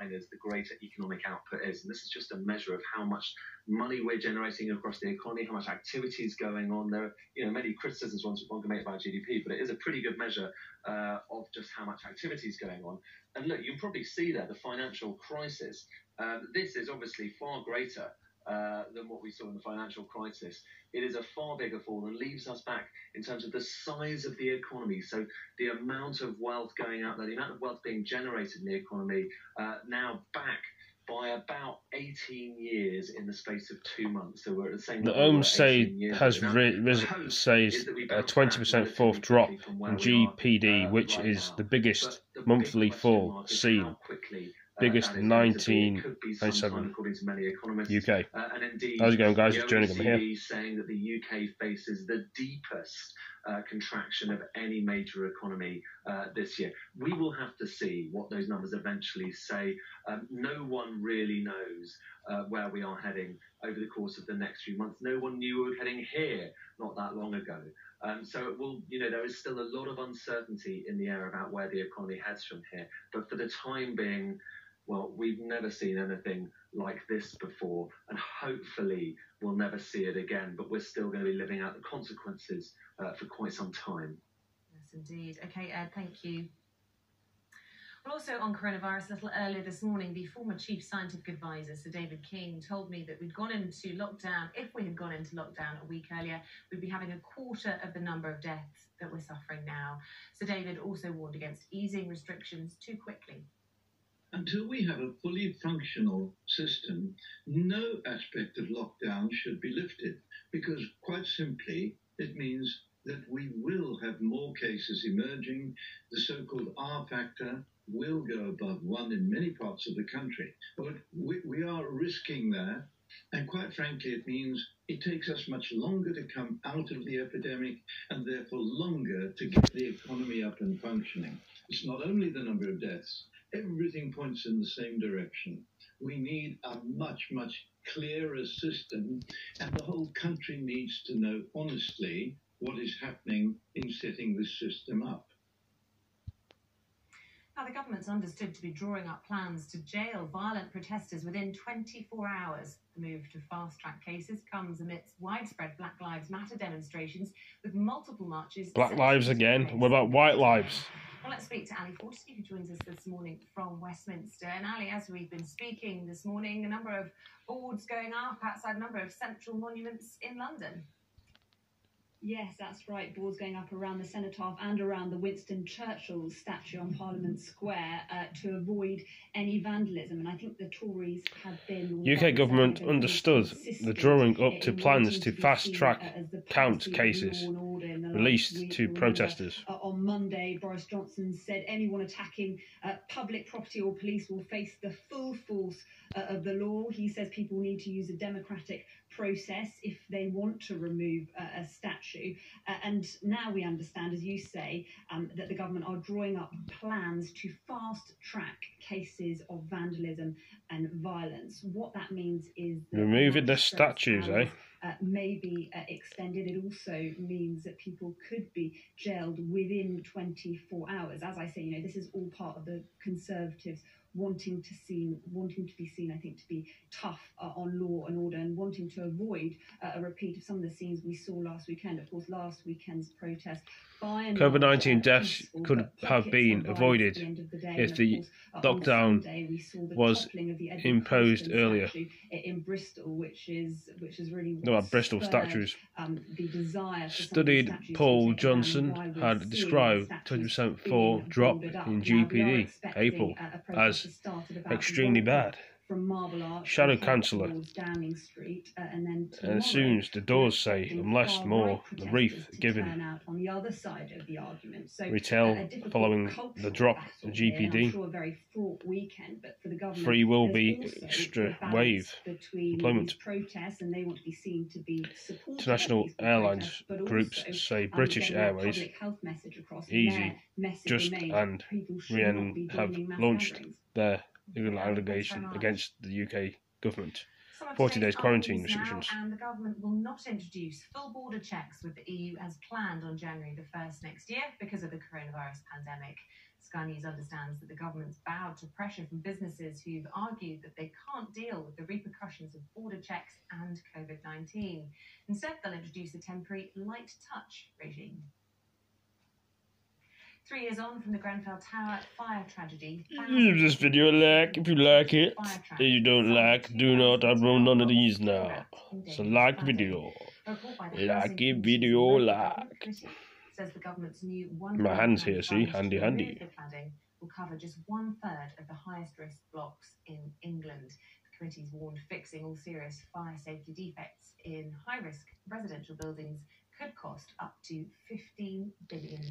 miners, the greater economic output is. And this is just a measure of how much money we're generating across the economy, how much activity is going on. There are many criticisms one can make about GDP, but it is a pretty good measure of just how much activity is going on. And look, you can probably see there the financial crisis. This is obviously far greater than what we saw in the financial crisis. It is a far bigger fall and leaves us back in terms of the size of the economy. So the amount of wealth going out there, the amount of wealth being generated in the economy, now back by about 18 years in the space of 2 months. So we're at the same level. The Owen says a 20% fourth drop in GPD, which is the biggest monthly fall seen. Biggest 1997 UK. And indeed, how's it going, guys? It's Jerningham here. Saying that the UK faces the deepest contraction of any major economy this year. We will have to see what those numbers eventually say. No one really knows where we are heading over the course of the next few months. No one knew we were heading here not that long ago. So it will, there is still a lot of uncertainty in the air about where the economy heads from here. But for the time being, well, we've never seen anything like this before, and hopefully we'll never see it again, but we're still going to be living out the consequences for quite some time. Yes, indeed. Okay, Ed, thank you. Well, also on coronavirus, a little earlier this morning, the former Chief Scientific Advisor, Sir David King, told me that we'd gone into lockdown. If we had gone into lockdown a week earlier, we'd be having a quarter of the number of deaths that we're suffering now. Sir David also warned against easing restrictions too quickly. Until we have a fully functional system, no aspect of lockdown should be lifted, because quite simply, it means that we will have more cases emerging. The so-called R factor will go above 1 in many parts of the country. But we are risking that. And quite frankly, it means it takes us much longer to come out of the epidemic and therefore longer to get the economy up and functioning. It's not only the number of deaths. Everything points in the same direction. We need a much, much clearer system, and the whole country needs to know honestly what is happening in setting this system up. Now, the government's understood to be drawing up plans to jail violent protesters within 24 hours. The move to fast-track cases comes amidst widespread Black Lives Matter demonstrations with multiple marches. Black lives again? What about white lives? Well, let's speak to Ali Fortescue, who joins us this morning from Westminster. And Ali, as we've been speaking this morning, a number of boards going up outside a number of central monuments in London. Yes, that's right. Boards going up around the Cenotaph and around the Winston Churchill statue on Parliament Square to avoid any vandalism. And I think the Tories have been... UK government understood the drawing up to plans to fast-track count cases released to protesters. On Monday, Boris Johnson said anyone attacking public property or police will face the full force of the law. He says people need to use a democratic process if they want to remove a statue. And now we understand, as you say, that the government are drawing up plans to fast-track cases of vandalism and violence. What that means is... removing the statues, may be extended. It also means that people could be jailed within 24 hours. As I say, this is all part of the Conservatives wanting to be seen, I think, to be tough on law and order, and wanting to avoid a repeat of some of the scenes we saw last weekend. Of course, last weekend's protest. COVID-19 deaths could have been avoided if the lockdown was imposed earlier. In Bristol, which is really Bristol statues. Studied Paul Johnson had described 20% fall drop in GPD April as extremely bad. Shadow Chancellor, and as soon as the doors say, unless more, the reef given retail following the drop in GPD. Free will be extra wave employment. International airlines groups say British Airways, Easy, Just and Ryan have launched their legal allegation against the UK government. 40 days quarantine restrictions. And the government will not introduce full border checks with the EU as planned on January the 1st next year because of the coronavirus pandemic. Sky News understands that the government's bowed to pressure from businesses who've argued that they can't deal with the repercussions of border checks and COVID-19. Instead, they'll introduce a temporary light touch regime. 3 years on from the Grenfell Tower fire tragedy. Leave this video a like if you like it. If you don't like, do not upload none of these now. So like video. Like a video, like. Says the government's new my hands here, see? Handy, handy. The cladding will cover just 1/3 of the highest risk blocks in England. The committee's warned fixing all serious fire safety defects in high-risk residential buildings could cost up to £15 billion.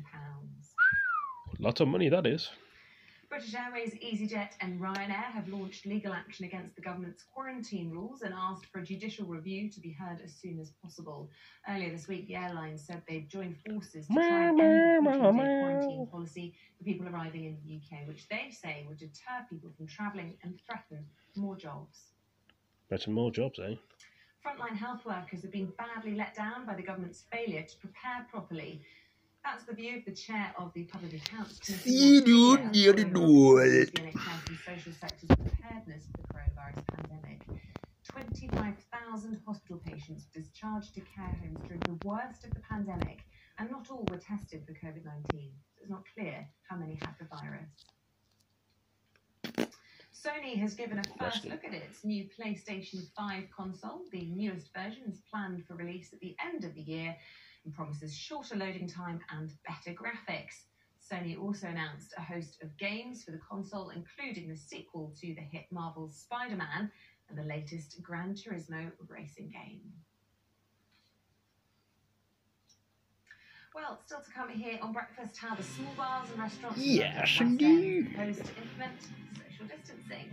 Lots of money, that is. British Airways, EasyJet and Ryanair have launched legal action against the government's quarantine rules and asked for a judicial review to be heard as soon as possible. Earlier this week, the airlines said they'd joined forces to try and end the 14-day quarantine policy for people arriving in the UK, which they say would deter people from travelling and threaten more jobs. Better more jobs, eh? Frontline health workers have been badly let down by the government's failure to prepare properly. That's the view of the chair of the Public Accounts Committee. The NHS and social sector's preparedness for the coronavirus pandemic. 25,000 hospital patients were discharged to care homes during the worst of the pandemic, and not all were tested for COVID-19. So it's not clear how many had the virus. Sony has given a first look at its new PlayStation 5 console. The newest version is planned for release at the end of the year and promises shorter loading time and better graphics. Sony also announced a host of games for the console, including the sequel to the hit Marvel's Spider-Man and the latest Gran Turismo racing game. Well, still to come here on Breakfast, how the small bars and restaurants yes, indeed. Proposed to implement social distancing.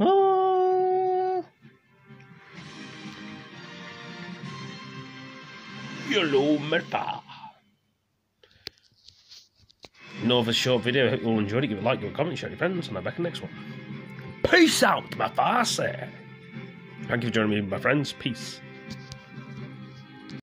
Hello, Merpa. Another short video. I hope you all enjoyed it. Give it a like, give it a comment, share with your friends, and I'll be back in the next one. Peace out, my farce. Thank you for joining me, my friends. Peace.